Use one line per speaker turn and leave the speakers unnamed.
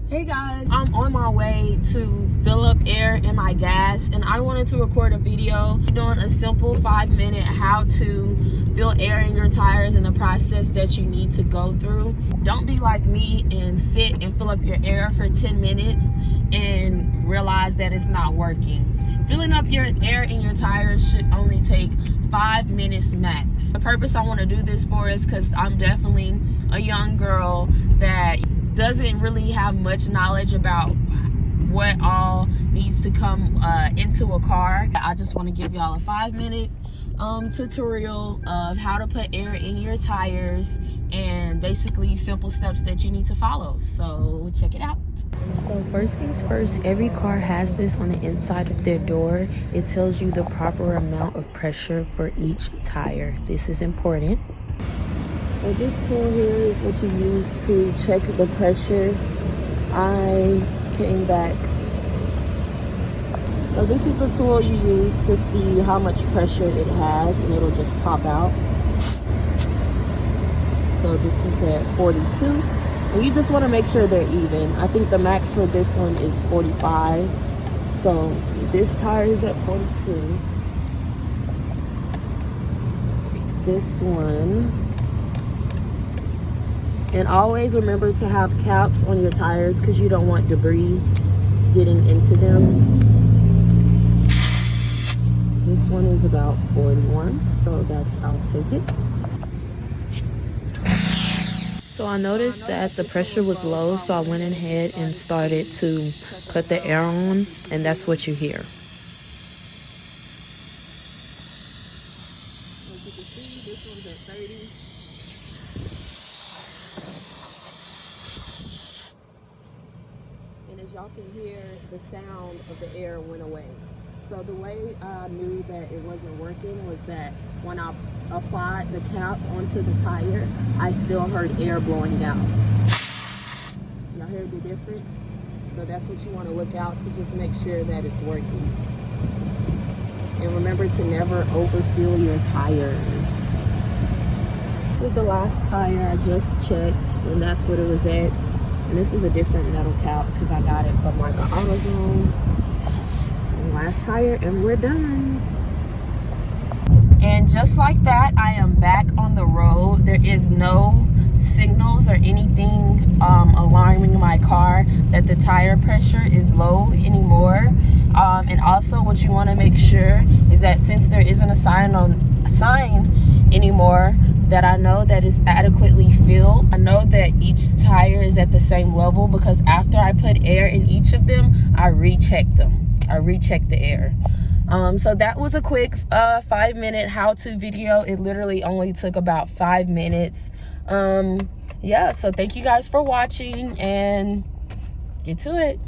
Hey guys, I'm on my way to fill up air in my gas, and I wanted to record a video doing a simple 5-minute how to fill air in your tires and the process that you need to go through. Don't be like me and sit and fill up your air for 10 minutes and realize that it's not working. Filling up your air in your tires should only take 5 minutes max. The purpose I want to do this for is because I'm definitely a young girl that doesn't really have much knowledge about what all needs to come into a car. I just want to give y'all a 5-minute tutorial of how to put air in your tires and basically simple steps that you need to follow. So check it out.
So first things first, every car has this on the inside of their door. It tells you the proper amount of pressure for each tire. This is important.
So this tool here is what you use to check the pressure. I came back. So this is the tool you use to see how much pressure it has, and it'll just pop out. So this is at 42. And you just want to make sure they're even. I think the max for this one is 45. So this tire is at 42. This one. And always remember to have caps on your tires because you don't want debris getting into them. This one is about 41, so I'll take it.
So I noticed that the pressure was low, so I went ahead and started to put the air on, and that's what you hear.
As you can see, this one's at 30. And as y'all can hear, the sound of the air went away. So the way I knew that it wasn't working was that when I applied the cap onto the tire, I still heard air blowing out. Y'all heard the difference? So that's what you want to look out to, just make sure that it's working. And remember to never overfill your tires. This is the last tire I just checked, and that's what it was at. And this is a different metal cap because I got it from like an AutoZone. And last tire, and we're done. And just like that, I am back on the road. There is no signals or anything alarming my car that the tire pressure is low anymore. And also what you want to make sure is that since there isn't a sign anymore, that I know that it's adequately filled. I know that each tire is at the same level because after I put air in each of them, I recheck them. I recheck the air. So that was a quick 5-minute how-to video. It literally only took about 5 minutes. Yeah, so thank you guys for watching, and get to it.